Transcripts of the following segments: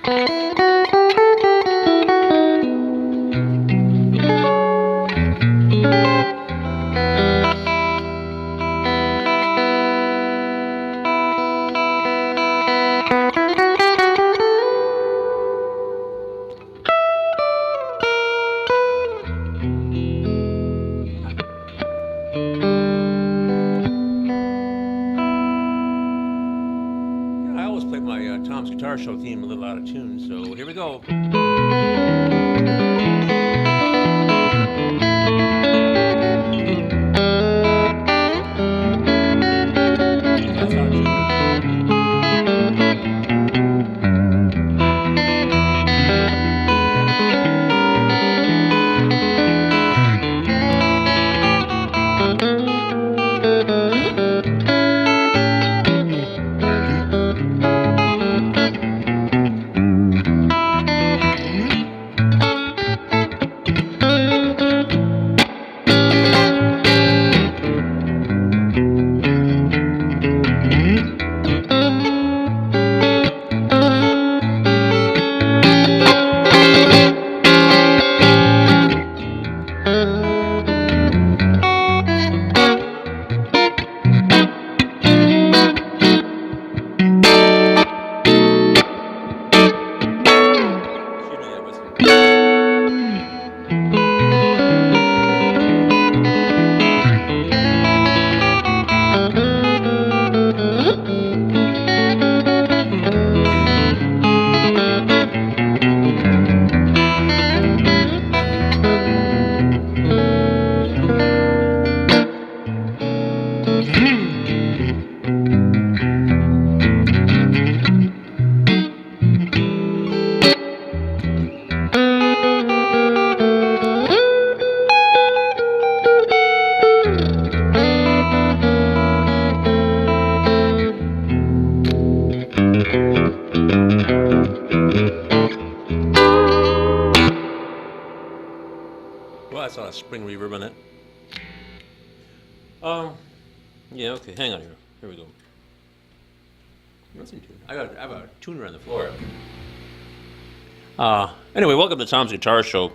Tom's Guitar Show theme a little out of tune, so here we go. That's out of tune. Well, that's not a spring reverb on that. Yeah, okay, hang on here. Here we go. What's in tune? I have a tuner on the floor. Anyway, welcome to Tom's Guitar Show.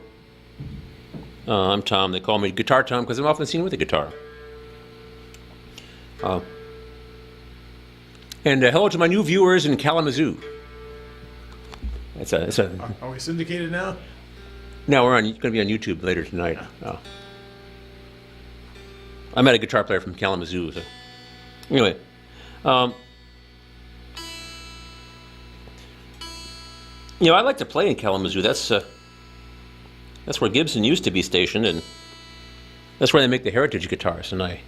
I'm Tom. They call me Guitar Tom because I'm often seen with a guitar. And hello to my new viewers in Kalamazoo. Are we syndicated now? No, we're going to be on YouTube later tonight. I met a guitar player from Kalamazoo. So. Anyway, I like to play in Kalamazoo. That's where Gibson used to be stationed, and that's where they make the heritage guitars. And I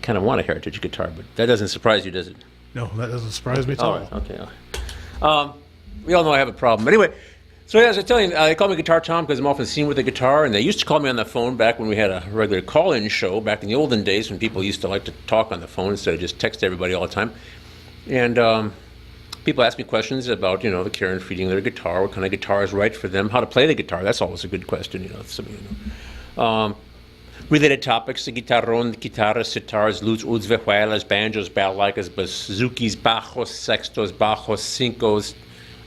kind of want a heritage guitar, but that doesn't surprise you, does it? No, that doesn't surprise me at all. Right, okay. We all know I have a problem. Anyway, so as I was telling you, they call me Guitar Tom because I'm often seen with a guitar, and they used to call me on the phone back when we had a regular call-in show back in the olden days when people used to like to talk on the phone instead of just text everybody all the time. And people ask me questions about, the care and feeding their guitar, what kind of guitar is right for them, how to play the guitar. That's always a good question, Related topics, the guitarron, guitarras, sitars, lutes, uds, vihuelas, banjos, balalaikas, bazookies, bajos, sextos, bajos, cincos.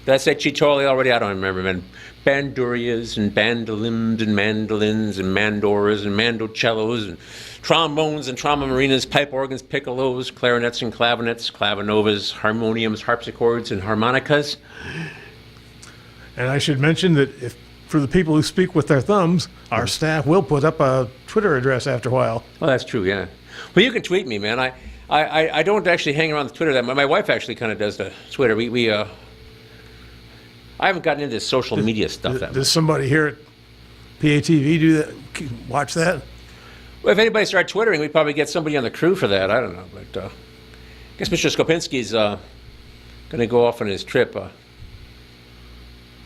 Did I say chitoli already? I don't remember, man. Bandurias and bandolins and mandolins and mandoras and mandocellos and trombones and trombomarinas, pipe organs, piccolos, clarinets and clavinets, clavinovas, harmoniums, harpsichords, and harmonicas. And I should mention that for the people who speak with their thumbs, our staff will put up a Twitter address after a while. Well, that's true, yeah. Well, you can tweet me, man. I don't actually hang around the Twitter that much. My wife actually kind of does the Twitter. I haven't gotten into social media stuff that much. Does somebody here at PATV do that? Watch that? Well, if anybody started Twittering, we'd probably get somebody on the crew for that. I don't know. But I guess Mr. Skopinski's going to go off on his trip.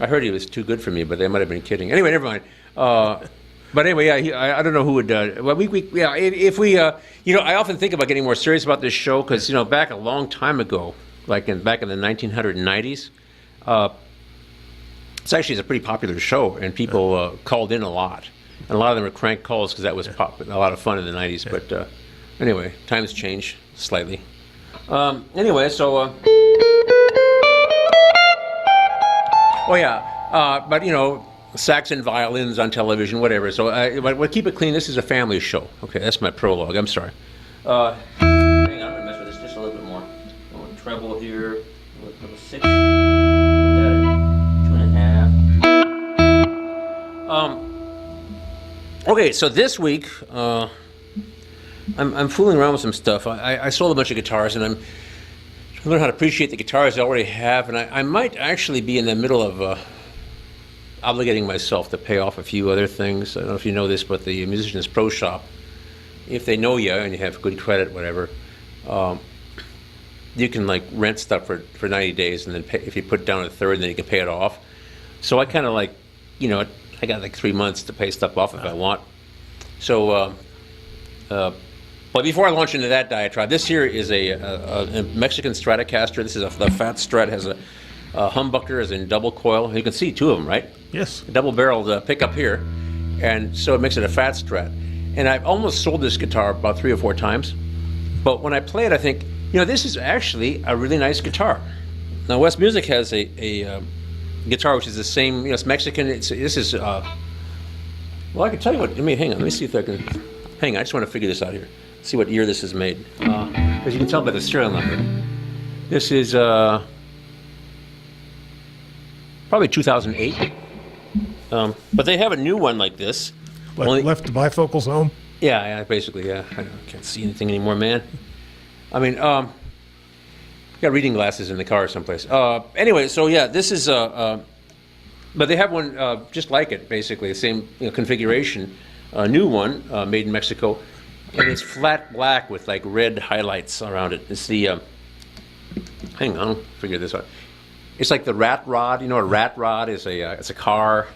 I heard he was too good for me, but they might have been kidding. Anyway, never mind. But anyway, yeah, I don't know who would. Well, if we, I often think about getting more serious about this show because back a long time ago, back in the 1990s, it's a pretty popular show, and people called in a lot, and a lot of them were crank calls because that was a lot of fun in the 90s. Yeah. But anyway, times change slightly. Oh yeah, but sax and violins on television, whatever. So but keep it clean. This is a family show. Okay, that's my prologue. I'm sorry. Hang on, I'm gonna mess with this just a little bit more. A little treble here. A little 6. Put that at 2.5. Okay, so this week I'm fooling around with some stuff. I sold a bunch of guitars, and I'm trying to learn how to appreciate the guitars I already have, and I might actually be in the middle of obligating myself to pay off a few other things. I don't know if you know this, but the Musician's Pro Shop, if they know you and you have good credit, whatever, you can like rent stuff for 90 days, and then pay, if you put down a third, then you can pay it off. So I kind of like, I got like 3 months to pay stuff off if I want. So, but before I launch into that diatribe, this here is a Mexican Stratocaster. This is the fat Strat, has a humbucker, as in double coil. You can see 2 of them, right? Yes. Double-barreled pickup here, and so it makes it a fat Strat. And I've almost sold this guitar about 3 or 4 times, but when I play it, I think, this is actually a really nice guitar. Now, West Music has a guitar which is the same. It's Mexican. This is well, I can tell you what. Hang on. Let me see if I can. Hang on. I just want to figure this out here. See what year this is made. As you can tell by the serial number, this is probably 2008. But they have a new one like this. Left the bifocals home? Yeah, basically, yeah. I can't see anything anymore, man. Got reading glasses in the car someplace. Anyway, so yeah, this is but they have one just like it, basically, the same configuration. A new one made in Mexico, and it's flat black with like red highlights around it. It's the hang on, I'll figure this out. It's like the rat rod. A rat rod is it's a car,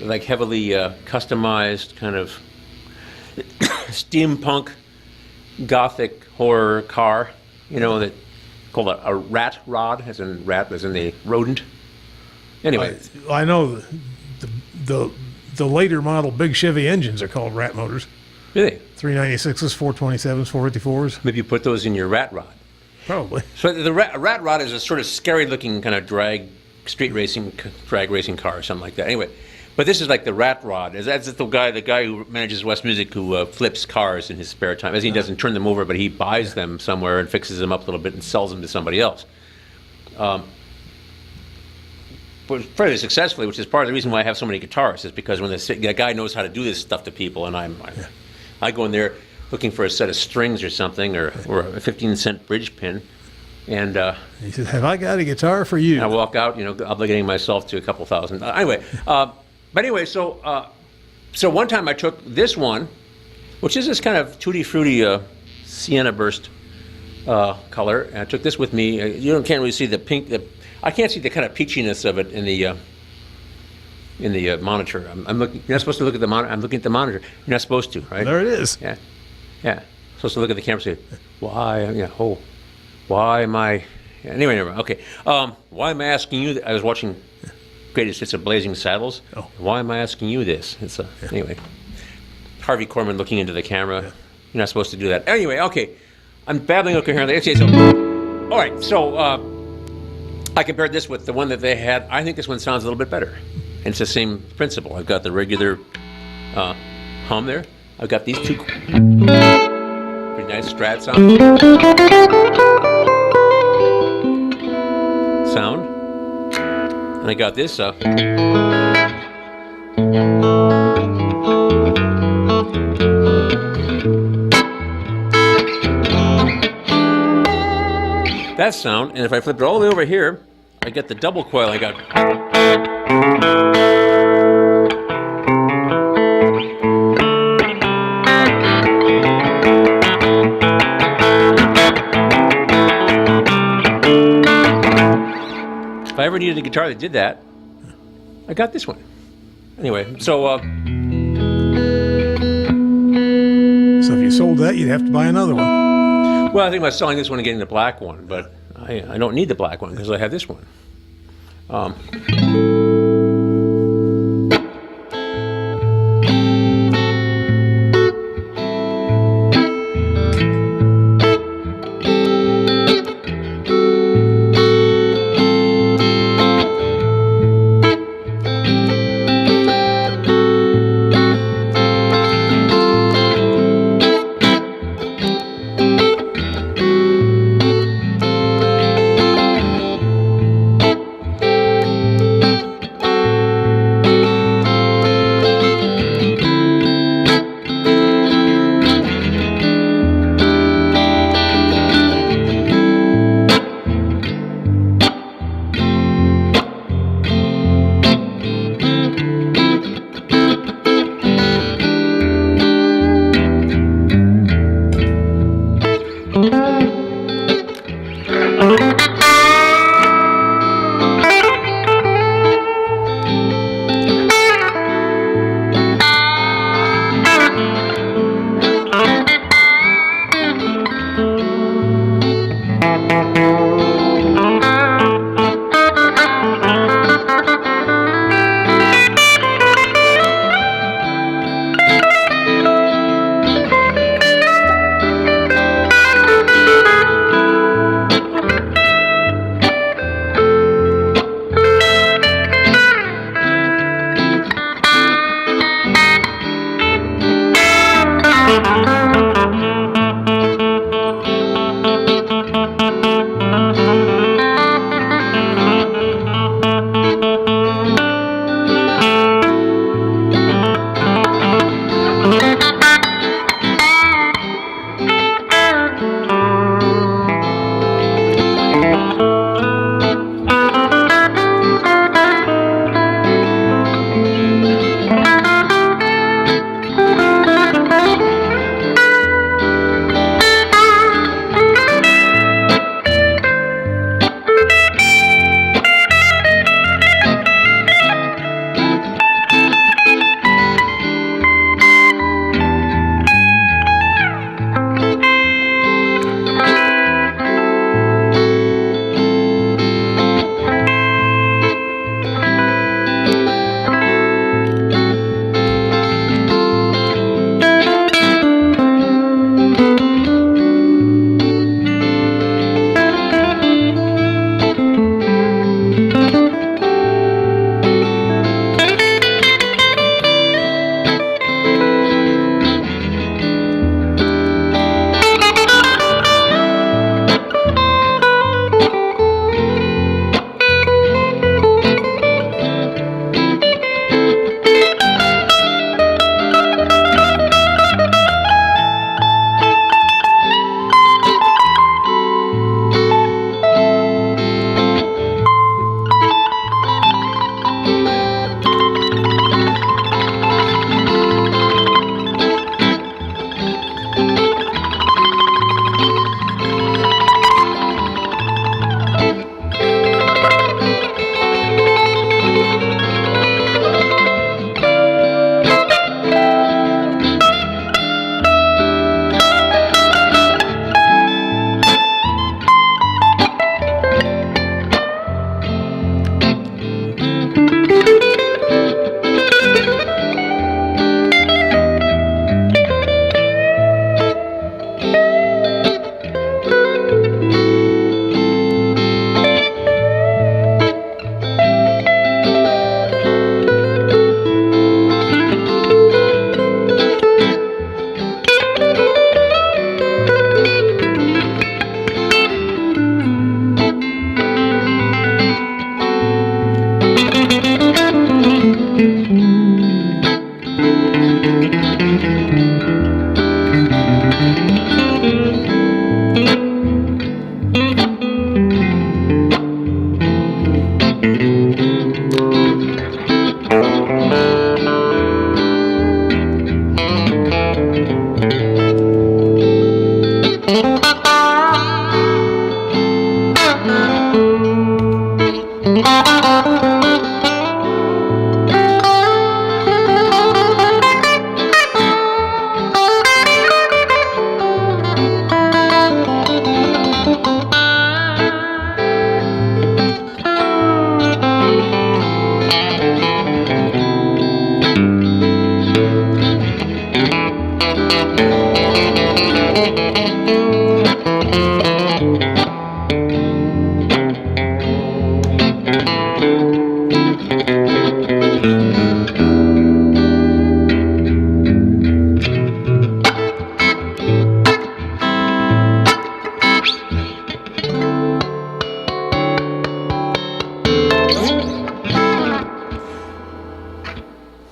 like heavily customized kind of steampunk, gothic horror car. That called a rat rod, as in rat, as in the rodent. Anyway, I know the later model big Chevy engines are called rat motors. Really? 396s, 427s, 454s. Maybe you put those in your rat rod. Probably. So the rat rod is a sort of scary-looking kind of drag racing car or something like that. Anyway, but this is like the rat rod. That's the guy who manages West Music, who flips cars in his spare time. As he doesn't turn them over, but he buys them somewhere and fixes them up a little bit and sells them to somebody else. But fairly successfully, which is part of the reason why I have so many guitars, is because when the guy knows how to do this stuff to people, and I go in there looking for a set of strings or something, or a 15-cent bridge pin, and he says, "Have I got a guitar for you?" I walk out, obligating myself to a couple thousand. So one time I took this one, which is this kind of tutti frutti sienna burst color, and I took this with me. You can't really see the pink. I can't see the kind of peachiness of it in the monitor. I'm looking. You're not supposed to look at the monitor. I'm looking at the monitor. You're not supposed to, right? There it is. Yeah. Supposed to look at the camera and say, "Why? Why am I?" Anyway, never mind. Okay. Why am I asking you? I was watching Greatest Hits of Blazing Saddles. Oh. Why am I asking you this? Anyway. Harvey Korman looking into the camera. Yeah. You're not supposed to do that. Anyway, okay. I'm babbling incoherently. Okay, so all right. So I compared this with the one that they had. I think this one sounds a little bit better. And it's the same principle. I've got the regular hum there. I've got these 2 pretty nice Strat sound. And I got this that sound, and if I flip it all the way over here, I get the double coil. I got if I ever needed a guitar that did that, I got this one. Anyway, so if you sold that, you'd have to buy another one. Well, I think about selling this one and getting the black one, but I don't need the black one because I have this one.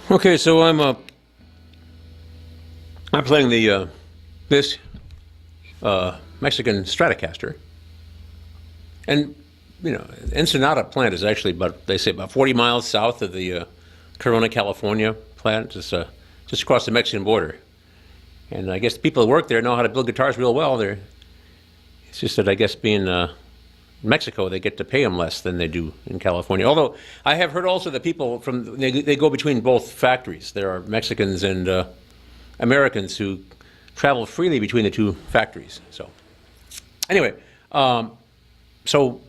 Okay, so I'm playing the this Mexican Stratocaster, and you know, Ensenada plant is actually they say about 40 miles south of the Corona, California plant, just across the Mexican border. And I guess the people that work there know how to build guitars real well. It's just that I guess being Mexico, they get to pay them less than they do in California. Although I have heard also that people they go between both factories. There are Mexicans and Americans who travel freely between the two factories. So anyway, so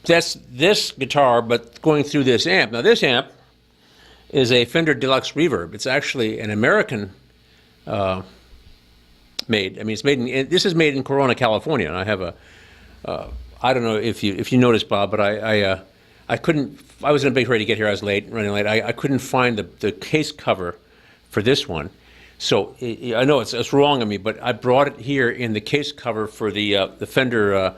that's this guitar, but going through this amp. Now this amp is a Fender Deluxe Reverb. It's actually an American made. I mean, it's made in. This is made in Corona, California. And I have a. I don't know if you noticed, Bob, but I couldn't. I was in a big hurry to get here. I was running late. I couldn't find the case cover for this one. So I know it's wrong of me, but I brought it here in the case cover for the Fender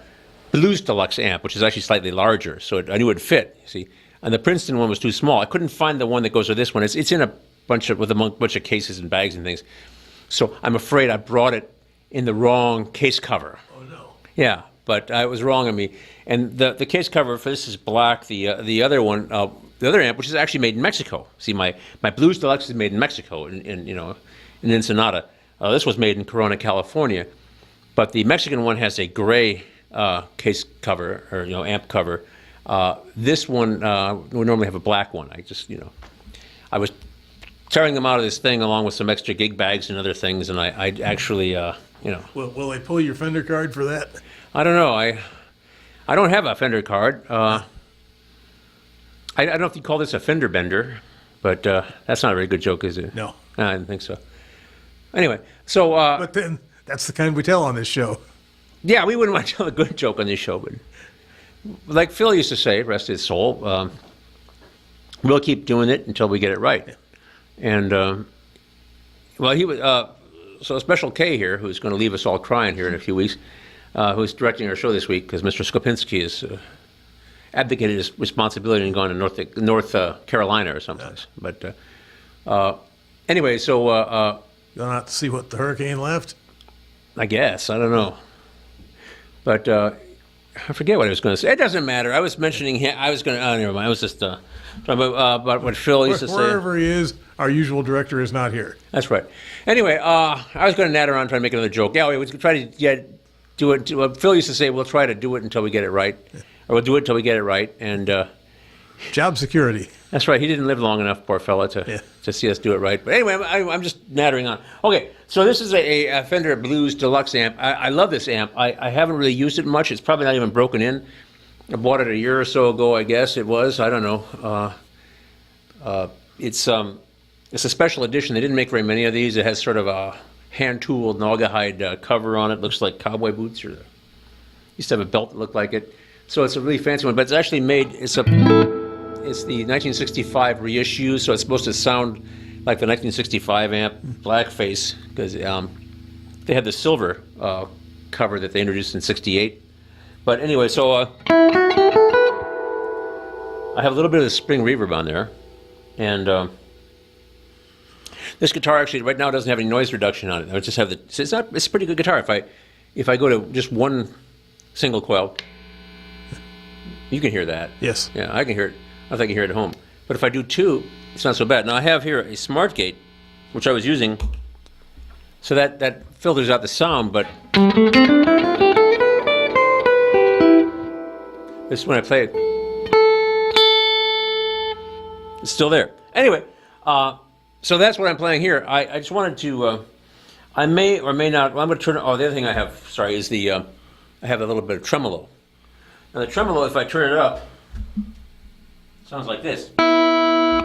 Blues Deluxe amp, which is actually slightly larger. So I knew it would fit. You see, and the Princeton one was too small. I couldn't find the one that goes with this one. It's in a bunch of cases and bags and things. So I'm afraid I brought it in the wrong case cover. Oh no. Yeah, but it was wrong of me. And the case cover for this is black. The other one, the other amp, which is actually made in Mexico. See, my Blues Deluxe is made in Mexico, in Ensenada. This was made in Corona, California. But the Mexican one has a gray case cover, or amp cover. This one we normally have a black one. I was tearing them out of this thing along with some extra gig bags and other things, and I actually Will they pull your Fender card for that? I don't know. I don't have a Fender card. I don't know if you call this a fender bender, but that's not a very good joke, is it? No. I didn't think so. Anyway, so But then that's the kind we tell on this show. yeah, we wouldn't want to tell a good joke on this show, but like Phil used to say, rest his soul, we'll keep doing it until we get it right. Yeah. And well, he was so Special K here, who's going to leave us all crying here in a few weeks, who's directing our show this week because Mr. Skopinski has abdicated his responsibility and gone to North Carolina or someplace. But anyway, so Going out to see what the hurricane left? I guess I don't know, but I forget what I was going to say. It doesn't matter. I was mentioning him. I was going to. Oh, never mind. I was just talking about what Phil used to say. Wherever he is, our usual director is not here. That's right. Anyway, I was going to natter on trying to make another joke. Yeah, we would try to do it. Phil used to say, "We'll try to do it until we get it right," or "We'll do it until we get it right." And Job security. that's right. He didn't live long enough, poor fella, to see us do it right. But anyway, I'm just nattering on. Okay, so this is a Fender Blues Deluxe amp. I love this amp. I haven't really used it much. It's probably not even broken in. I bought it a year or so ago, I guess it was. I don't know. It's a special edition. They didn't make very many of these. It has sort of a hand-tooled naugahyde cover on it. Looks like cowboy boots. Used to have a belt that looked like it. So it's a really fancy one. But it's actually made. It's the 1965 reissue, so it's supposed to sound like the 1965 amp blackface because they had the silver cover that they introduced in '68. But anyway, so I have a little bit of the spring reverb on there, and this guitar actually right now doesn't have any noise reduction on it. I just have it's a pretty good guitar. If I go to just one single coil, you can hear that. Yes. Yeah, I can hear it. I don't think I can hear it at home. But if I do two, it's not so bad. Now I have here a Smart Gate, which I was using, so that filters out the sound, but this is when I play it. It's still there. Anyway, so that's what I'm playing here. I just wanted to, I may or may not, well, I'm going to turn, the other thing I have, is I have a little bit of tremolo. Now the tremolo, if I turn it up, sounds like this. Oh,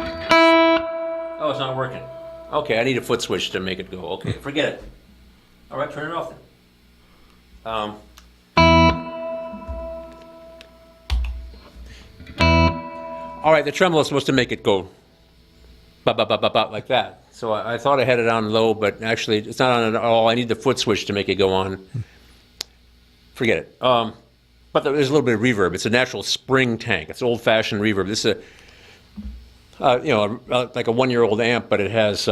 it's not working. Okay, I need a foot switch to make it go. Okay, forget it. All right, turn it off then. All right, the tremolo is supposed to make it go bop, bop, bop, bop, bop, like that. So I thought I had it on low, but actually it's not on at all. I need the foot switch to make it go on. Forget it. But there's a little bit of reverb. It's a natural spring tank. It's old-fashioned reverb. This is like a one-year-old amp, but it has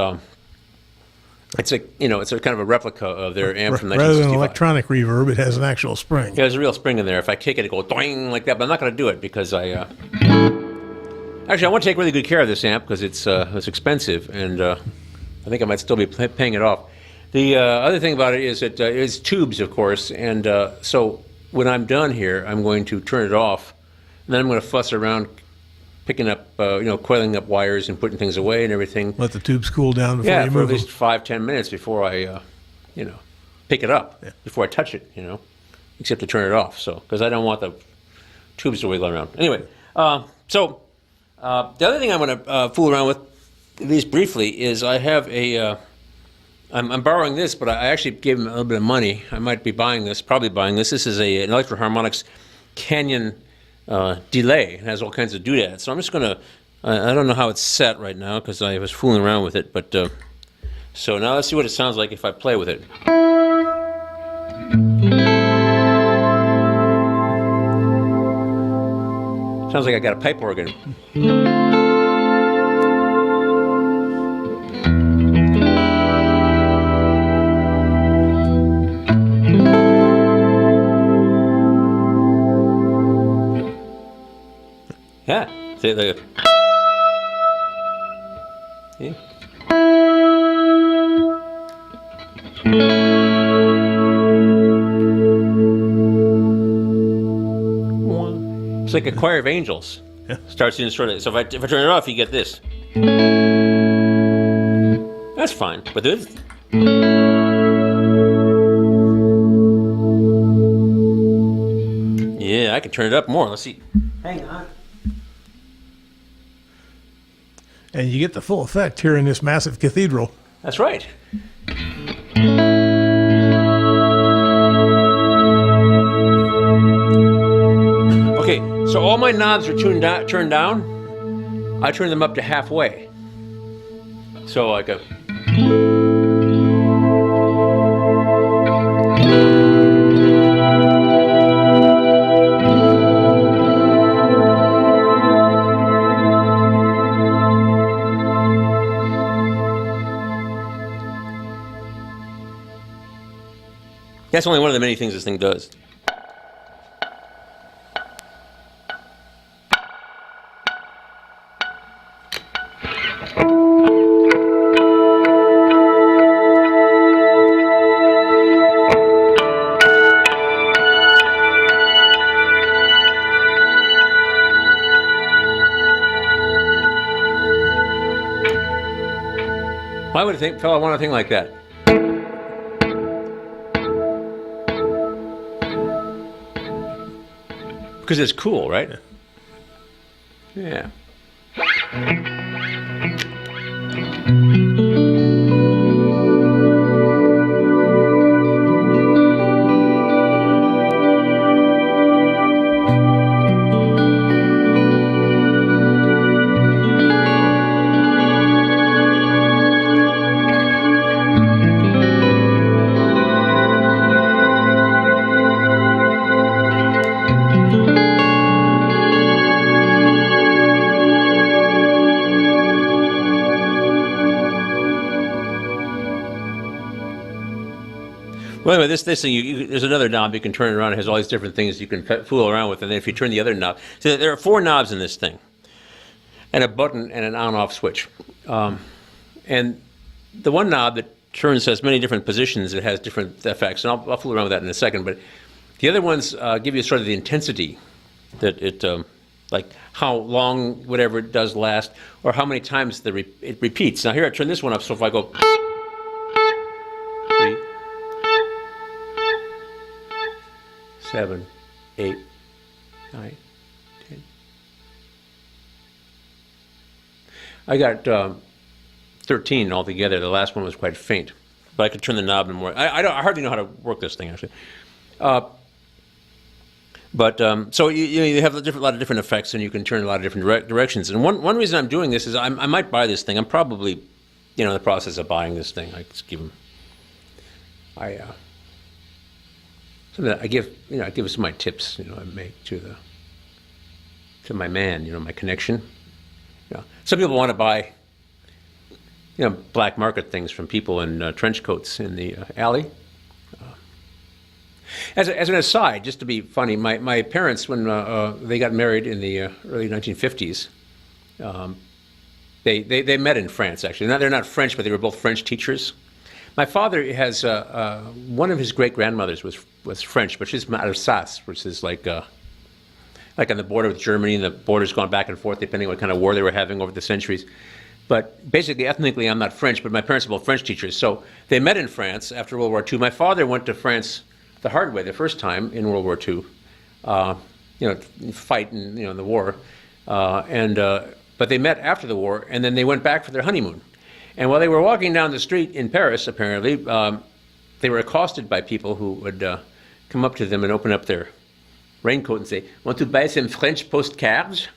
it's a kind of a replica of their amp from 1965. Rather than electronic reverb, it has an actual spring. Yeah, there's a real spring in there. If I kick it, it goes doing like that. But I'm not going to do it because I want to take really good care of this amp because it's expensive, and I think I might still be paying it off. The other thing about it is that it's tubes, of course, and so when I'm done here, I'm going to turn it off, and then I'm going to fuss around picking up, coiling up wires and putting things away and everything. Let the tubes cool down before you for move at least 5-10 minutes before I, pick it up, before I touch it, except to turn it off. So, because I don't want tubes to wiggle around. Anyway, so the other thing I want to fool around with, at least briefly, is I have a. I'm borrowing this, but I actually gave him a little bit of money. I might be buying this, probably buying this. This is an Electro Harmonics Canyon delay. It has all kinds of doodads. So I'm just going to. I don't know how it's set right now because I was fooling around with it, but. So now let's see what it sounds like if I play with it. Sounds like I got a pipe organ. Yeah, see, look. See? It's like a choir of angels. Yeah. Starts in sort of. So if I turn it off, you get this. That's fine. But this. Yeah, I can turn it up more. Let's see. Hang on. And you get the full effect here in this massive cathedral. That's right. Okay, so all my knobs are turned down. I turn them up to halfway. So like a. That's only one of the many things this thing does. Why would a fellow want a thing like that? Because it's cool, right? Yeah. Well, anyway, this thing, there's another knob you can turn it around. It has all these different things you can fool around with. And then if you turn the other knob, so there are 4 knobs in this thing, and a button and an on-off switch. And the one knob that turns has many different positions. It has different effects, and I'll fool around with that in a second. But the other ones give you sort of the intensity that it, like how long whatever it does last, or how many times it repeats. Now here I turn this one up, so if I go. 7, 8, 9, 10. I got 13 altogether. The last one was quite faint, but I could turn the knob and more. I hardly know how to work this thing actually. So you have a lot of different effects, and you can turn a lot of different directions. And one reason I'm doing this is I might buy this thing. I'm probably, in the process of buying this thing. I just give them. I give some of my tips, I make to my man, my connection. Some people want to buy, black market things from people in trench coats in the alley. As an aside, just to be funny, my parents, when they got married in the early 1950s, they met in France, actually. They're not French, but they were both French teachers. My father has one of his great grandmothers was French, but she's from Alsace, which is like on the border with Germany, and the border's gone back and forth depending on what kind of war they were having over the centuries. But basically, ethnically, I'm not French, but my parents are both French teachers. So they met in France after World War II. My father went to France the hard way the first time in World War II. fight in the war, but they met after the war, and then they went back for their honeymoon. And while they were walking down the street in Paris, apparently, they were accosted by people who would come up to them and open up their raincoat and say, "Want to buy some French postcards?"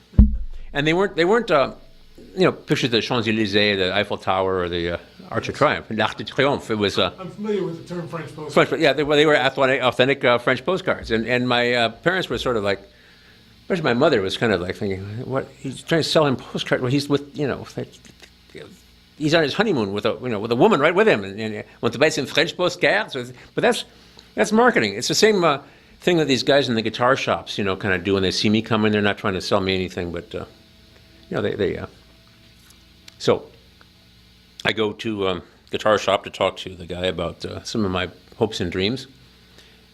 And they weren't pictures of the Champs-Élysées, the Eiffel Tower, or the Arch of Triumph, l'Arc de Triomphe. It was. I'm familiar with the term French postcards. Yeah, they were authentic French postcards, and my parents were sort of like, especially my mother was kind of like thinking, "What? He's trying to sell him postcards? Well, he's with he's on his honeymoon with a woman right with him, and want to buy some French postcards." But that's marketing. It's the same thing that these guys in the guitar shops, kind of do when they see me coming. They're not trying to sell me anything, but they. So I go to guitar shop to talk to the guy about some of my hopes and dreams,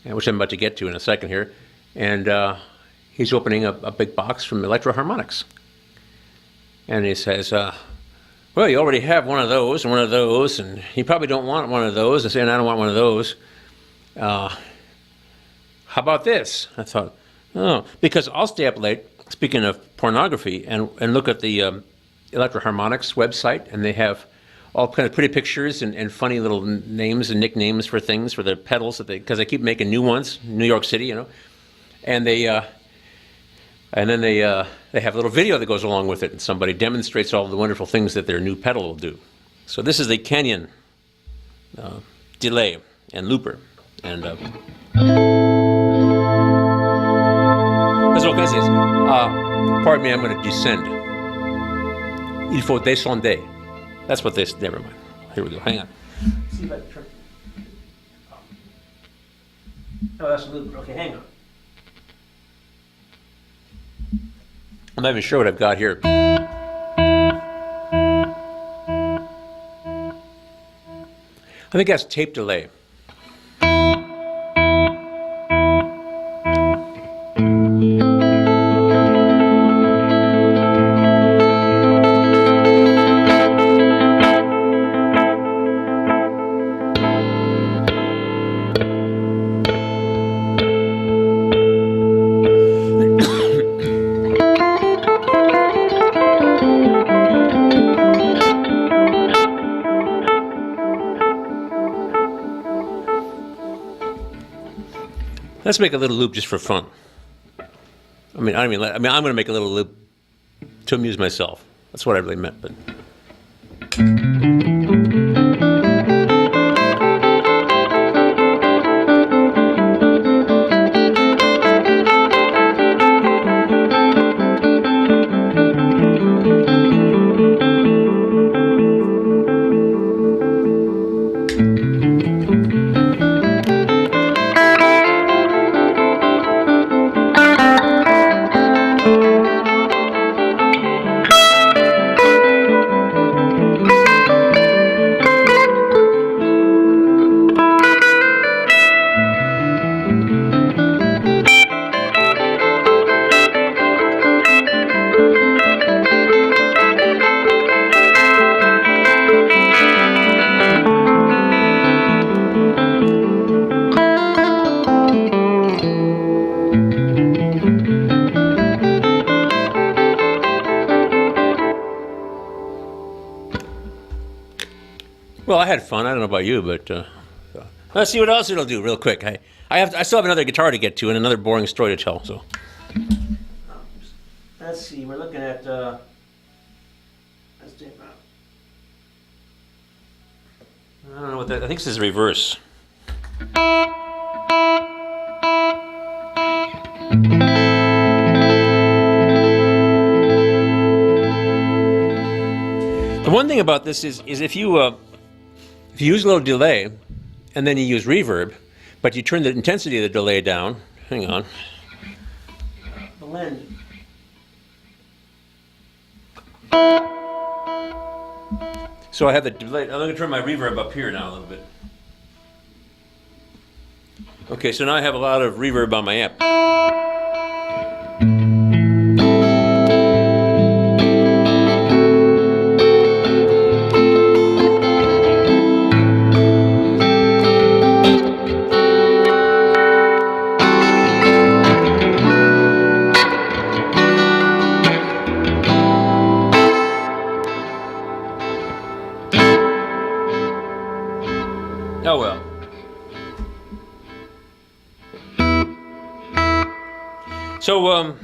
which I'm about to get to in a second here. And he's opening a big box from Electro Harmonics. And he says, well, you already have one of those and one of those, and you probably don't want one of those. I say, and I don't want one of those. How about this? I thought, oh, because I'll stay up late, speaking of pornography, and look at the Electro Harmonics website, and they have all kind of pretty pictures and funny little names and nicknames for things for the pedals because they keep making new ones, New York City, and they then they have a little video that goes along with it, and somebody demonstrates all the wonderful things that their new pedal will do. So this is the Canyon delay and looper, and so this is. Pardon me, I'm going to descend. Il faut descender. That's what this. Never mind. Here we go. Hang on. See if I can turn. Oh, that's a looper. Okay, hang on. I'm not even sure what I've got here. I think that's tape delay. Let's make a little loop just for fun. I'm going to make a little loop to amuse myself. That's what I really meant, but. Well, I had fun. I don't know about you, but let's see what else it'll do real quick. I still have another guitar to get to and another boring story to tell. So let's see. We're looking at. I don't know what that. I think this is reverse. The one thing about this is if you use a little delay, and then you use reverb, but you turn the intensity of the delay down. Hang on. Blend. So I have the delay. I'm going to turn my reverb up here now a little bit. Okay, so now I have a lot of reverb on my amp. So,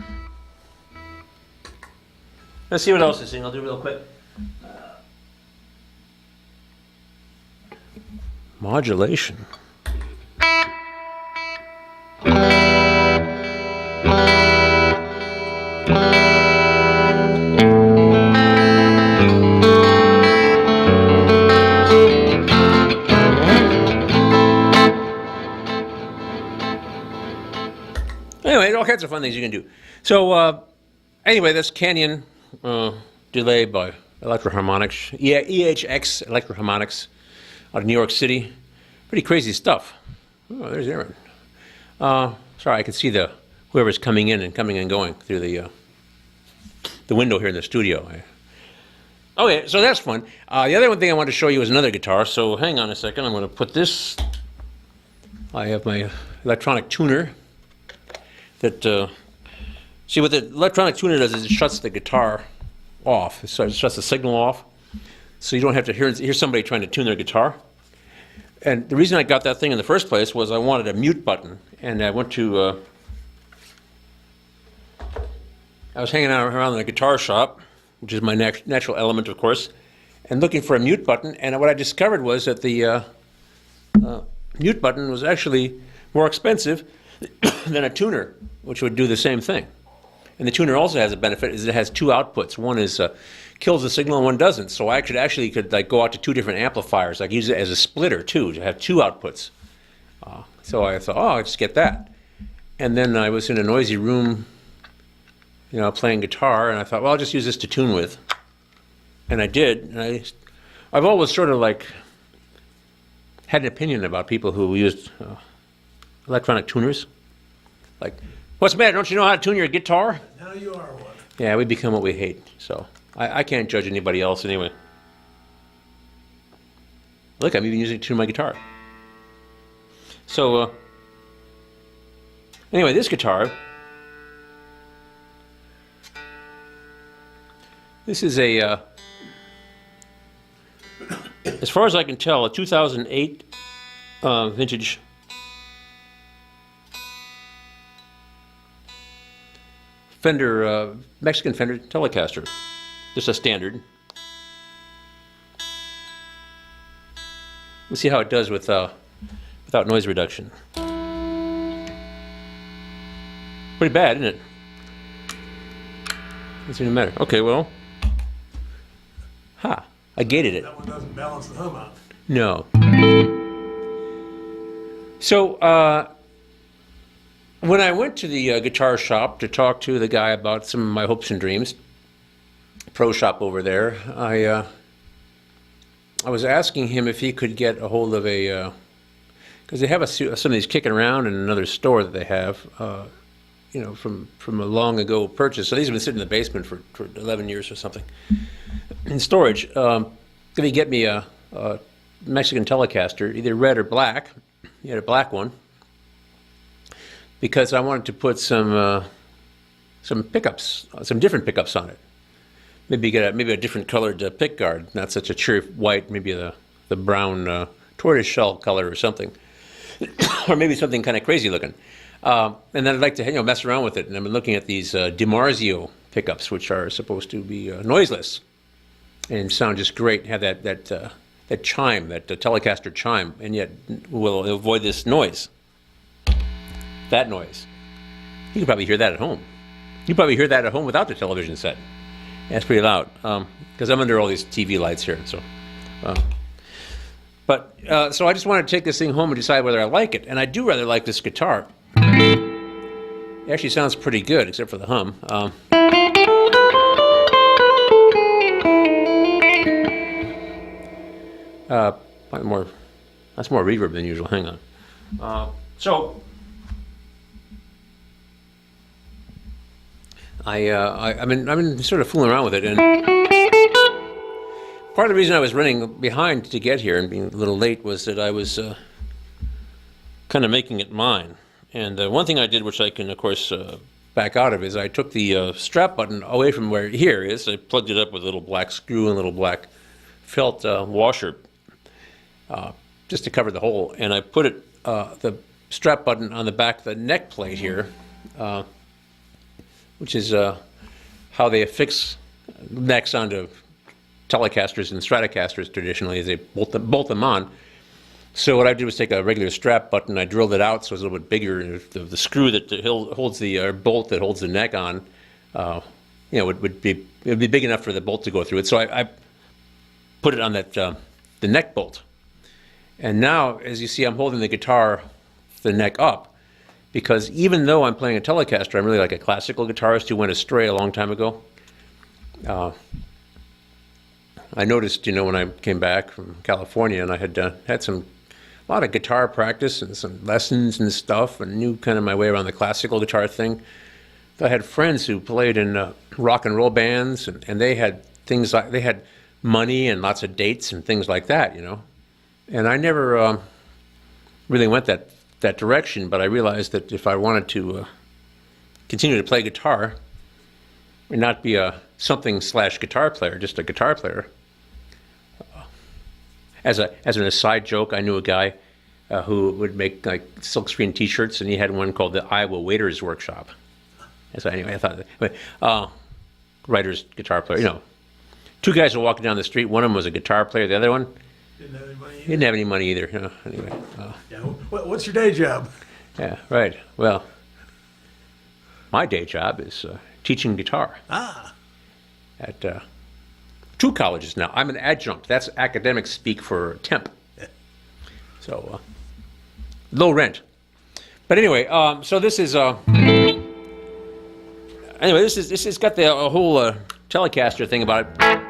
let's see what else this thing. I'll do real quick. Modulation. Anyway, all kinds of fun things you can do. So, anyway, that's Canyon delay by Electro-Harmonix. Yeah, EHX Electro-Harmonix out of New York City. Pretty crazy stuff. Oh, there's Aaron. Sorry, I can see whoever's coming in and going through the window here in the studio. Okay, so that's fun. The other one thing I wanted to show you is another guitar. So hang on a second. I'm going to put this. I have my electronic tuner. That see what the electronic tuner does is it shuts the guitar off. It shuts the signal off, so you don't have to hear somebody trying to tune their guitar. And the reason I got that thing in the first place was I wanted a mute button, and I went to I was hanging out around the guitar shop, which is my natural element, of course, and looking for a mute button. And what I discovered was that the mute button was actually more expensive than a tuner, which would do the same thing. And the tuner also has a benefit, is it has two outputs. One is kills the signal and one doesn't. So I actually could like go out to two different amplifiers, like use it as a splitter too, to have two outputs. So I thought, I'll just get that. And then I was in a noisy room, playing guitar, and I thought, well, I'll just use this to tune with. And I did. And I've always sort of like had an opinion about people who used electronic tuners. Like, what's the matter? Don't you know how to tune your guitar? Now you are one. Yeah, we become what we hate. So I can't judge anybody else anyway. Look, I'm even using it to tune my guitar. So anyway, this guitar. This is a, as far as I can tell, a 2008 vintage Fender, Mexican Fender Telecaster, just a standard. We'll see how it does without noise reduction. Pretty bad, isn't it? Doesn't even matter. Okay, well, I gated it. That one doesn't balance the hum out. No. So, when I went to the guitar shop to talk to the guy about some of my hopes and dreams, pro shop over there, I was asking him if he could get a hold of because they have some of these kicking around in another store that they have, from a long ago purchase. So these have been sitting in the basement for 11 years or something in storage. Could he get me a Mexican Telecaster, either red or black? He had a black one. Because I wanted to put some pickups, some different pickups on it. Maybe get a different colored pick guard, not such a cheery white, maybe the brown tortoise shell color or something, or maybe something kind of crazy looking. And then I'd like to mess around with it. And I've been looking at these DiMarzio pickups, which are supposed to be noiseless and sound just great. Have that chime, that Telecaster chime, and yet will avoid this noise. That noise. You can probably hear that at home. You probably hear that at home without the television set. That's pretty loud because I'm under all these TV lights here. So, so I just wanted to take this thing home and decide whether I like it, and I do rather like this guitar. It actually sounds pretty good, except for the hum. That's more reverb than usual. Hang on. So. I've been sort of fooling around with it, and part of the reason I was running behind to get here and being a little late was that I was kind of making it mine. And one thing I did, which I can of course back out of, is I took the strap button away from where here is. I plugged it up with a little black screw and a little black felt washer just to cover the hole, and I put it the strap button on the back of the neck plate here. which is how they affix necks onto Telecasters and Stratocasters traditionally, is they bolt them on. So what I did was take a regular strap button, I drilled it out so it's a little bit bigger. The screw that holds the bolt that holds the neck on, would be big enough for the bolt to go through it. So I put it on that the neck bolt, and now as you see, I'm holding the guitar, the neck up, because even though I'm playing a Telecaster, I'm really like a classical guitarist who went astray a long time ago. I noticed, when I came back from California, and I had a lot of guitar practice and some lessons and stuff, and knew kind of my way around the classical guitar thing. I had friends who played in rock and roll bands, and they had things like, they had money and lots of dates and things like that, And I never really went that direction, but I realized that if I wanted to continue to play guitar and not be a something/guitar player, just a guitar player. As an aside joke, I knew a guy who would make like silkscreen T-shirts, and he had one called the Iowa Waiters Workshop. So anyway, I thought, writer's guitar player. Two guys were walking down the street. One of them was a guitar player. The other one Didn't have any money either. didn't have any money either. Anyway. Yeah. What's your day job? Yeah, right. Well, my day job is teaching guitar at 2 colleges now. I'm an adjunct. That's academic speak for temp. So low rent. But anyway, so this is this has got the whole Telecaster thing about it.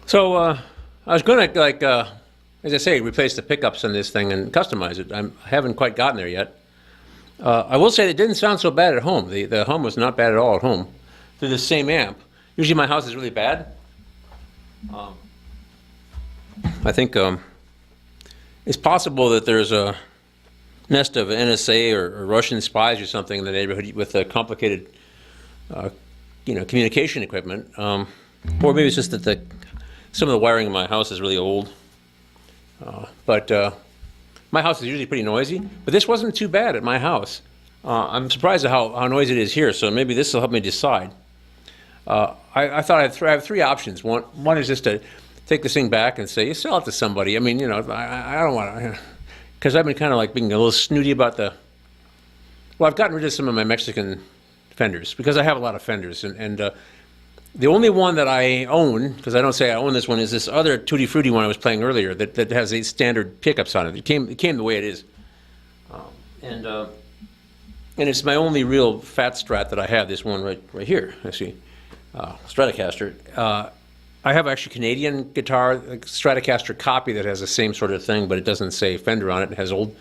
So I was going to, as I say, replace the pickups on this thing and customize it. I haven't quite gotten there yet. I will say it didn't sound so bad at home. The hum was not bad at all at home. Through the same amp. Usually my house is really bad. I think it's possible that there's a nest of NSA or Russian spies or something in the neighborhood with complicated, communication equipment. Or maybe it's just that some of the wiring in my house is really old. But my house is usually pretty noisy, but this wasn't too bad at my house. I'm surprised at how noisy it is here, so maybe this will help me decide. I thought I have 3 options. One is just to take this thing back and say, you sell it to somebody. I mean, I don't want to, because I've been kind of like being a little snooty about I've gotten rid of some of my Mexican Fenders, because I have a lot of Fenders, and The only one that I own, because I don't say I own this one, is this other Tutti Frutti one I was playing earlier that has these standard pickups on it. It came the way it is. And it's my only real fat Strat that I have, this one right here, I see, Stratocaster. I have actually Canadian guitar, a Stratocaster copy that has the same sort of thing, but it doesn't say Fender on it. It has old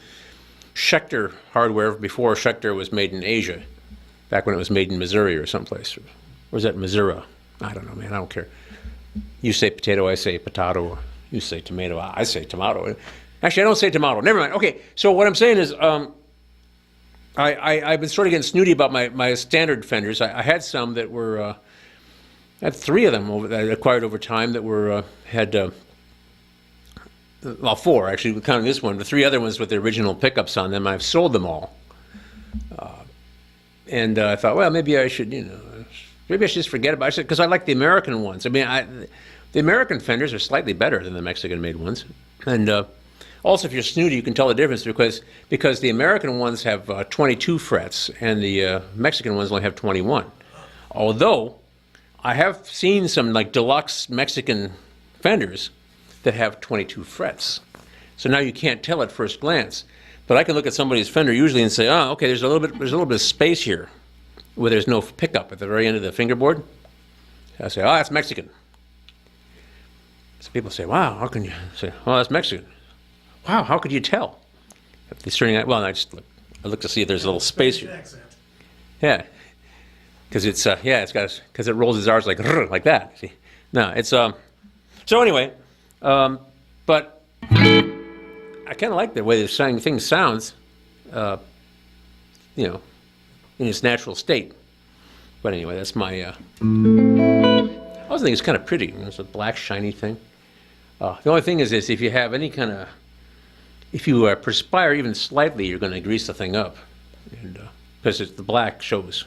Schecter hardware before Schecter was made in Asia, back when it was made in Missouri or someplace. Or was that Missouri? I don't know, man. I don't care. You say potato, I say potato. You say tomato, I say tomato. Actually, I don't say tomato. Never mind. Okay, so what I'm saying is I've been sort of getting snooty about my standard Fenders. I had some that were, I had 3 of them that I acquired over time that were, well, 4 actually, counting this one, but 3 other ones with the original pickups on them. I've sold them all. And I thought, well, maybe I should, maybe I should just forget about it, because I like the American ones. I mean, the American Fenders are slightly better than the Mexican-made ones. And also, if you're snooty, you can tell the difference because the American ones have 22 frets and the Mexican ones only have 21. Although, I have seen some like deluxe Mexican Fenders that have 22 frets. So now you can't tell at first glance. But I can look at somebody's Fender usually and say, oh, okay, there's a little bit of space here where there's no pickup at the very end of the fingerboard. I say, oh, that's Mexican. So people say, wow, how can you say, oh, that's Mexican? Wow, how could you tell? Well, I look to see if there's a little space here. Yeah, because it's because it rolls its R's like that. See, no, it's so anyway, but I kind of like the way this thing sounds, in its natural state. But anyway, that's my. I also think it's kind of pretty. It's a black shiny thing. The only thing is if you have any kind of, if you perspire even slightly, you're going to grease the thing up, and because the black shows,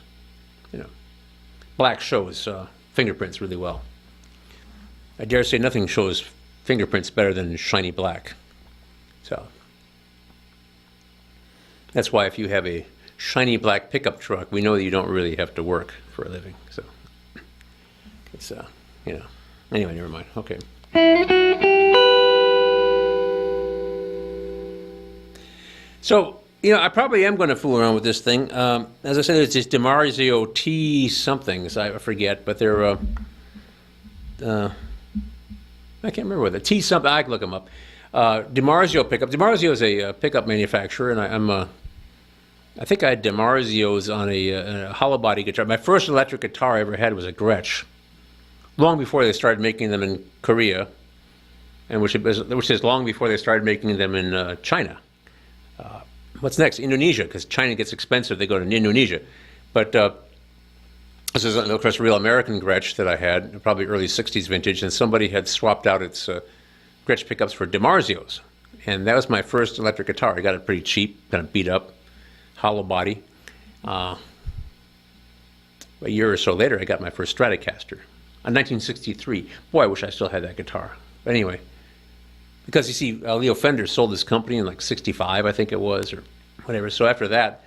black shows fingerprints really well. I dare say nothing shows fingerprints better than shiny black. So that's why if you have a shiny black pickup truck, we know that you don't really have to work for a living. So it's anyway, never mind. Okay. So, I probably am going to fool around with this thing. As I said, it's this DiMarzio T somethings, I forget, but they're, I can't remember what the T something, I can look them up. DiMarzio pickup. DiMarzio is a pickup manufacturer, and I think I had DiMarzios on a hollow body guitar. My first electric guitar I ever had was a Gretsch, long before they started making them in Korea, and which is long before they started making them in China. What's next? Indonesia, because China gets expensive, they go to Indonesia. But this is, of course, a real American Gretsch that I had, probably early 60s vintage, and somebody had swapped out its Gretsch pickups for DiMarzios. And that was my first electric guitar. I got it pretty cheap, kind of beat up, hollow body. A year or so later, I got my first Stratocaster. In 1963. Boy, I wish I still had that guitar. But anyway, because you see, Leo Fender sold this company in like 65, I think it was, or whatever. So after that,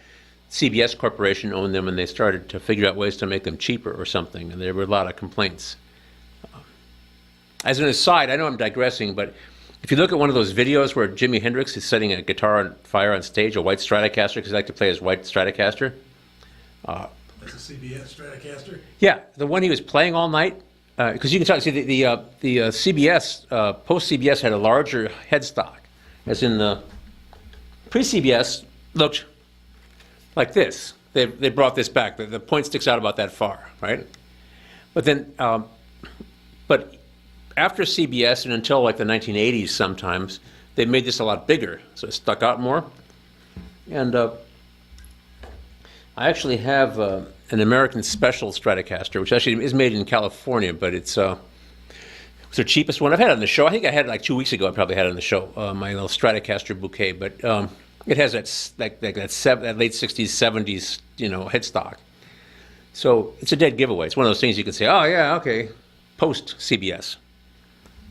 CBS Corporation owned them, and they started to figure out ways to make them cheaper or something, and there were a lot of complaints. As an aside, I know I'm digressing, but if you look at one of those videos where Jimi Hendrix is setting a guitar on fire on stage, a white Stratocaster, because he liked to play his white Stratocaster. That's a CBS Stratocaster? Yeah, the one he was playing all night. Because you can tell, see, the CBS, post-CBS had a larger headstock, as in the pre-CBS looked like this. They brought this back. The point sticks out about that far, right? But then, but after CBS and until like the 1980s sometimes, they made this a lot bigger, so it stuck out more. And I actually have an American Special Stratocaster, which actually is made in California, but it's the cheapest one. I've had it on the show. I think I had it like 2 weeks ago. I probably had it on the show, my little Stratocaster bouquet. But it has that late 60s, 70s, headstock. So it's a dead giveaway. It's one of those things you can say, oh yeah, okay, post CBS.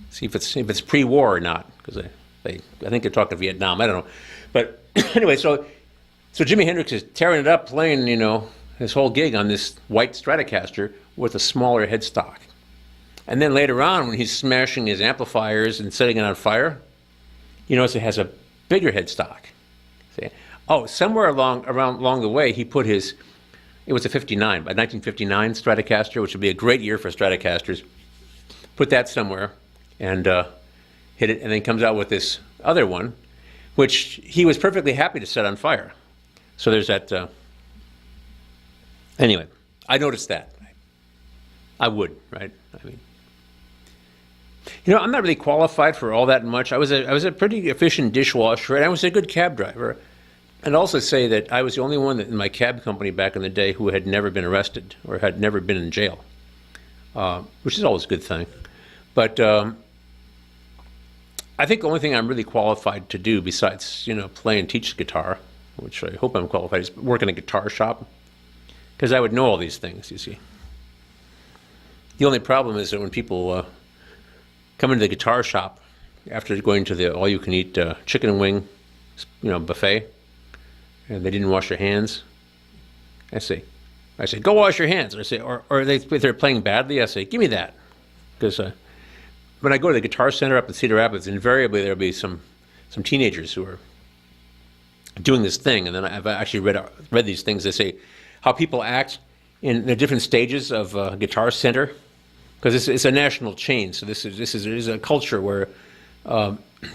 See if it's pre-war or not, because I think they're talking Vietnam. I don't know, but anyway, so Jimi Hendrix is tearing it up, playing, his whole gig on this white Stratocaster with a smaller headstock. And then later on, when he's smashing his amplifiers and setting it on fire, you notice it has a bigger headstock. See? Oh, somewhere along the way, he put his, it was a 1959 Stratocaster, which would be a great year for Stratocasters. Put that somewhere and hit it, and then comes out with this other one, which he was perfectly happy to set on fire. So there's that. Anyway, I noticed that. I would, right? I mean, I'm not really qualified for all that much. I was a pretty efficient dishwasher, and I was a good cab driver. And also say that I was the only one that in my cab company back in the day who had never been arrested or had never been in jail, which is always a good thing. But I think the only thing I'm really qualified to do besides, play and teach the guitar, which I hope I'm qualified, is work in a guitar shop, because I would know all these things, you see. The only problem is that when people come into the guitar shop after going to the all-you-can-eat chicken and wing, buffet, and they didn't wash their hands, I say, go wash your hands. I say, or if they're playing badly, I say, give me that, because when I go to the Guitar Center up in Cedar Rapids, invariably there'll be some teenagers who are doing this thing, and then I've actually read these things. They say how people act in the different stages of Guitar Center, because it's a national chain. So this is a culture where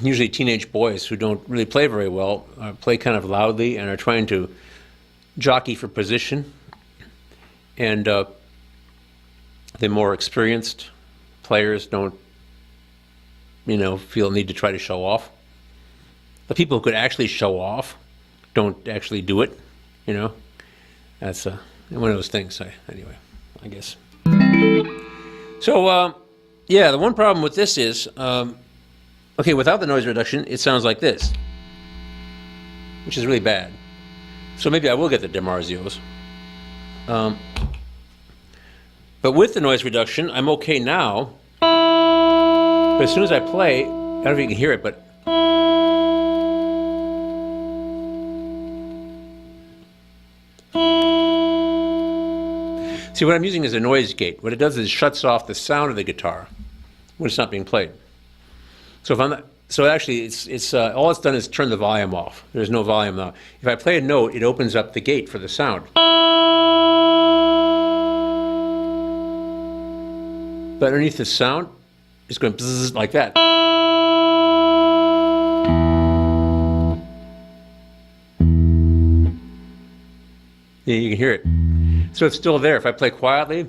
usually teenage boys who don't really play very well play kind of loudly and are trying to jockey for position, and the more experienced players don't feel a need to try to show off. The people who could actually show off don't actually do it, That's one of those things, anyway, I guess. So, the one problem with this is, okay, without the noise reduction, it sounds like this, which is really bad. So maybe I will get the DiMarzios. But with the noise reduction, I'm okay now. But as soon as I play, I don't know if you can hear it, but see, what I'm using is a noise gate. What it does is it shuts off the sound of the guitar when it's not being played. So actually, it's all it's done is turn the volume off. There's no volume now. If I play a note, it opens up the gate for the sound. But underneath the sound, it's going bzzz like that. Yeah, you can hear it. So it's still there. If I play quietly,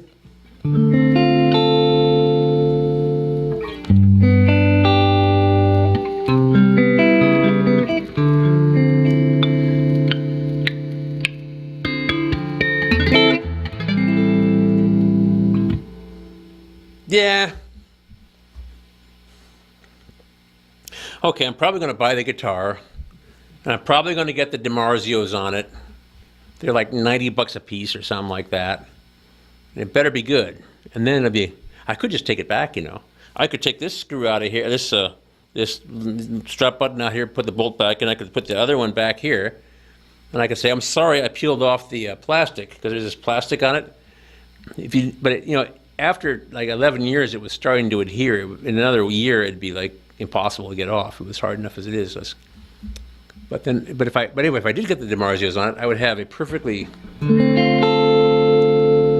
yeah. Okay, I'm probably going to buy the guitar, and I'm probably going to get the DiMarzios on it. They're like $90 a piece or something like that. And it better be good. And then I could just take it back, I could take this screw out of here, this strap button out here, put the bolt back, and I could put the other one back here. And I could say, I'm sorry, I peeled off the plastic, because there's this plastic on it. After like 11 years, it was starting to adhere. In another year, it'd be like impossible to get off. It was hard enough as it is. But if I did get the DiMarzios on it, I would have a perfectly, I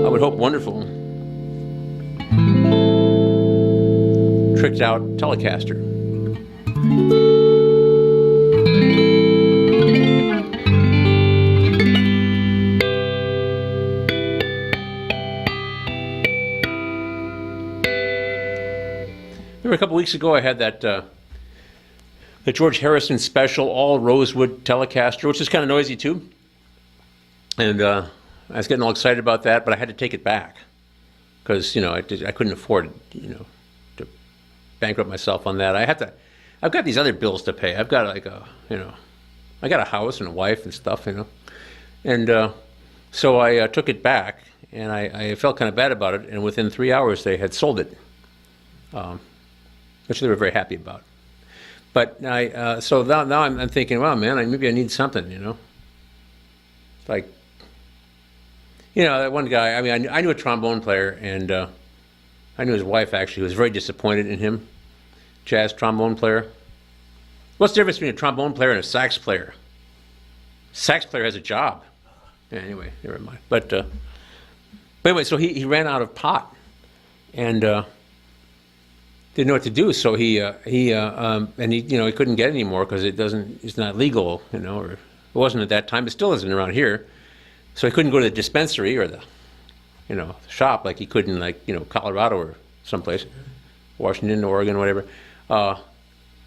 would hope, wonderful, tricked out Telecaster. Remember a couple weeks ago I had that the George Harrison special all rosewood Telecaster, which is kind of noisy too. And I was getting all excited about that, but I had to take it back because I couldn't afford to bankrupt myself on that. I've got these other bills to pay. I've got I got a house and a wife and stuff, and so I took it back, and I felt kind of bad about it. And within 3 hours, they had sold it, which they were very happy about. But so now I'm thinking, wow, man, maybe I need something, Like, You know, that one guy, I mean, I knew a trombone player, and I knew his wife, actually, who was very disappointed in him. Jazz trombone player. What's the difference between a trombone player and a sax player? Sax player has a job. Yeah, anyway, never mind. But anyway, so he ran out of pot, and didn't know what to do. So he couldn't get any more because it's not legal, or it wasn't at that time. It still isn't around here. So he couldn't go to the dispensary or the shop like he could in Colorado or someplace, Washington, Oregon, whatever.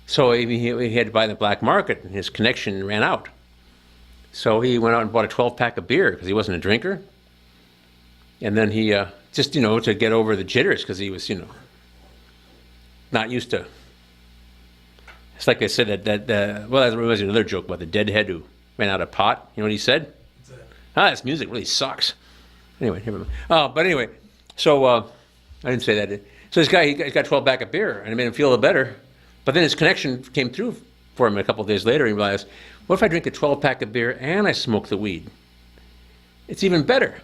So he had to buy in the black market, and his connection ran out. So he went out and bought a 12-pack of beer because he wasn't a drinker. And then he just to get over the jitters because he was not used to. It's like they said that well, that reminds me of another joke about the deadhead who ran out of pot. You know what he said? This music really sucks. Anyway, never mind. But anyway, so I didn't say that. So this guy, he got 12-pack of beer, and it made him feel a little better. But then his connection came through for him a couple of days later, and he realized, what if I drink a 12-pack of beer and I smoke the weed? It's even better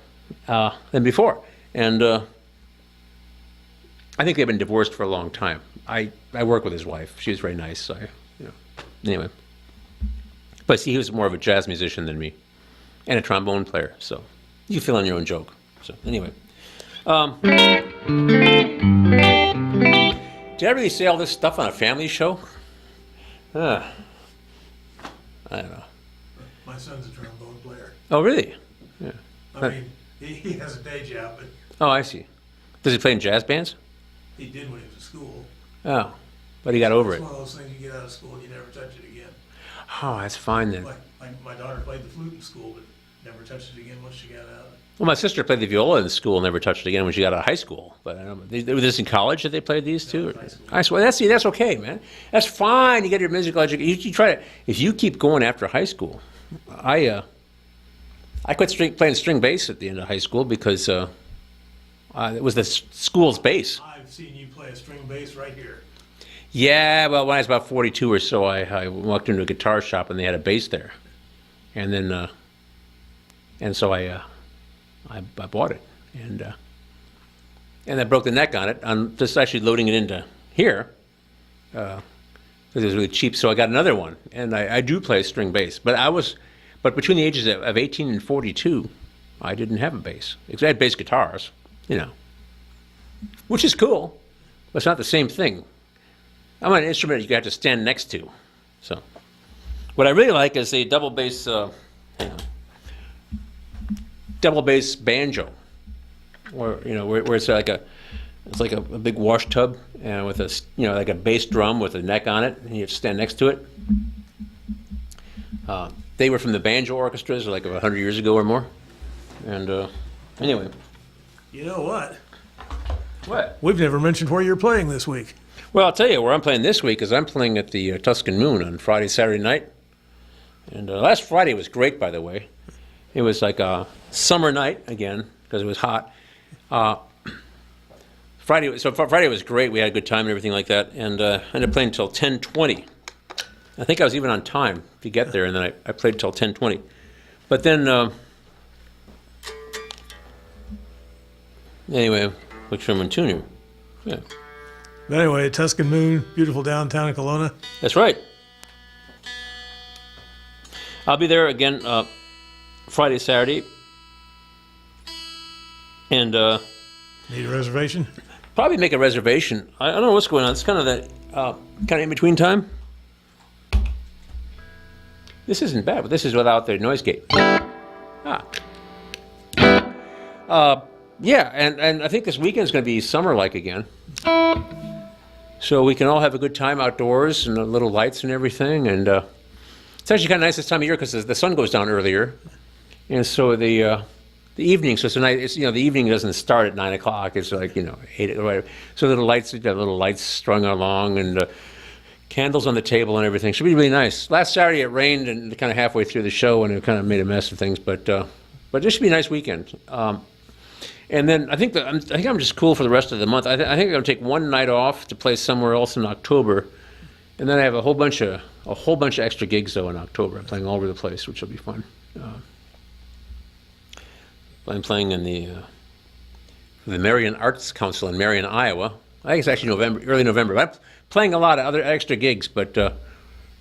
than before. And I think they've been divorced for a long time. I work with his wife. She was very nice. Anyway. But see, he was more of a jazz musician than me, and a trombone player. So you fill in your own joke. So anyway. Did I really say all this stuff on a family show? I don't know. My son's a trombone player. Oh, really? Yeah. I mean, he has a day job, but Oh, I see. Does he play in jazz bands? he did when he was in school. Oh, but he got over It's it. one of those things you get out of school and you never touch it again. Oh, that's fine then. Like my daughter played the flute in school, but never touched it again once she got out. Well, my sister played the viola in school and never touched it again when she got out of high school. But I don't know. Were this in college that they played these too? High school. High school. That's okay, man. That's fine. You get your musical education. You try to. If you keep going after high school, I quit playing string bass at the end of high school because it was the school's bass. I've seen you play a string bass right here. Yeah, well, when I was about 42 or so, I walked into a guitar shop and they had a bass there, and then so I bought it, and I broke the neck on it. I'm just actually loading it into here because it was really cheap. So I got another one, and I do play string bass. But between the ages of 18 and 42, I didn't have a bass. Because I had bass guitars, which is cool, but it's not the same thing. I'm an instrument you have to stand next to. So what I really like is a double bass banjo, or where it's like a big wash tub and with like a bass drum with a neck on it, and you have to stand next to it. They were from the banjo orchestras like 100 years ago or more. And anyway. You know what? What? We've never mentioned where you're playing this week. Well, I'll tell you where I'm playing this week is I'm playing at the Tuscan Moon on Friday, Saturday night. And last Friday was great, by the way. It was like a summer night again because it was hot. Friday was great. We had a good time and everything like that. And ended up playing until 10:20. I think I was even on time to get there, and then I played until 10:20. But then, anyway, which from Antonio. Yeah. But anyway, Tuscan Moon, beautiful downtown in Kelowna. That's right. I'll be there again Friday, Saturday. And Need a reservation? probably make a reservation. I don't know what's going on. It's kind of that kind of in between time. This isn't bad, but this is without the noise gate. Yeah, and I think this weekend's going to be summer-like again. So we can all have a good time outdoors and little lights and everything. And it's actually kind of nice this time of year because the sun goes down earlier. And so the evening, so tonight, the evening doesn't start at 9 o'clock. It's like, 8 or whatever. So little lights strung along and candles on the table and everything. Should be really nice. Last Saturday it rained and kind of halfway through the show and it kind of made a mess of things. But this should be a nice weekend. And then I think I'm just cool for the rest of the month. I think I'm going to take one night off to play somewhere else in October, and then I have a whole bunch of extra gigs though in October. I'm playing all over the place, which will be fun. I'm playing in the Marion Arts Council in Marion, Iowa. I think it's actually early November. I'm playing a lot of other extra gigs, but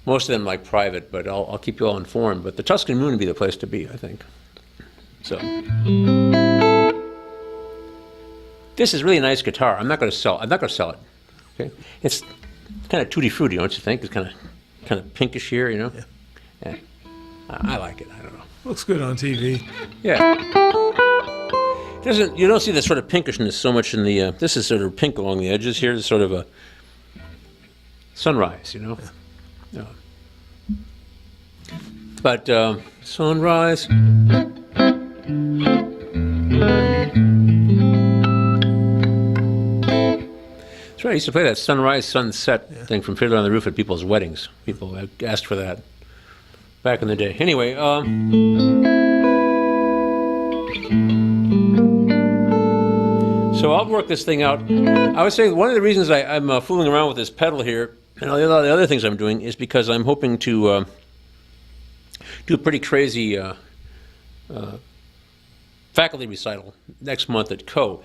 most of them like private. But I'll keep you all informed. But the Tuscan Moon would be the place to be, I think. So this is really a nice guitar. I'm not going to sell it. Okay, it's kind of tutti frutti, don't you think? It's kind of pinkish here, you know. Yeah. I like it. I don't know. Looks good on TV. Yeah. You don't see the sort of pinkishness so much in the. This is sort of pink along the edges here. It's sort of a sunrise, you know. Yeah. But sunrise. That's right. I used to play that sunrise, sunset thing from Fiddler on the Roof at people's weddings. People asked for that back in the day. Anyway. So I'll work this thing out. I would say one of the reasons I'm fooling around with this pedal here and all the other things I'm doing is because I'm hoping to do a pretty crazy faculty recital next month at Co.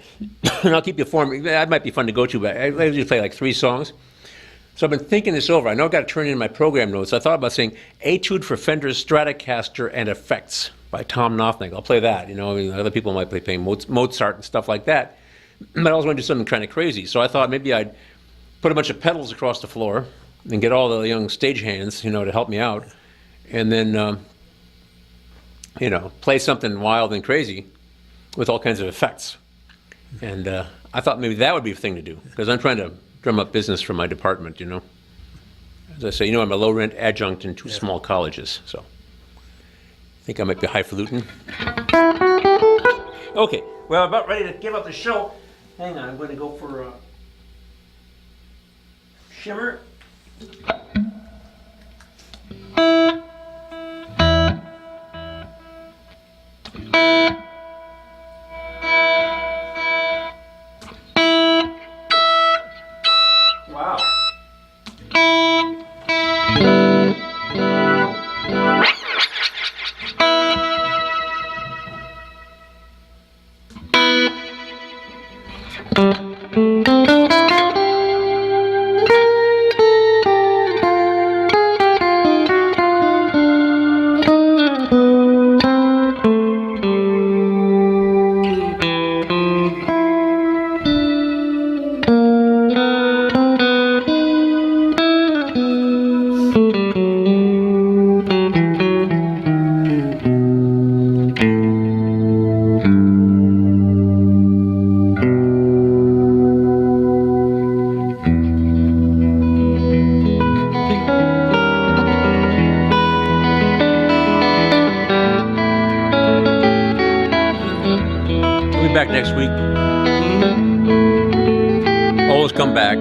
And I'll keep you informed. That might be fun to go to, but I usually play like 3 songs. So I've been thinking this over. I know I've got to turn in my program notes. I thought about saying Etude for Fender's Stratocaster and Effects by Tom Knopfnick. I'll play that. You know, I mean, other people might be playing Mozart and stuff like that. But I always want to do something kind of crazy. So I thought maybe I'd put a bunch of pedals across the floor and get all the young stagehands, you know, to help me out. And then, you know, play something wild and crazy with all kinds of effects. And I thought maybe that would be a thing to do, because I'm trying to drum up business for my department, you know. As I say, you know, I'm a low-rent adjunct in 2 small colleges, so I think I might be highfalutin. Okay, well, I'm about ready to give up the show. Hang on, I'm going to go for Shimmer. Wow. Back next week. Always come back.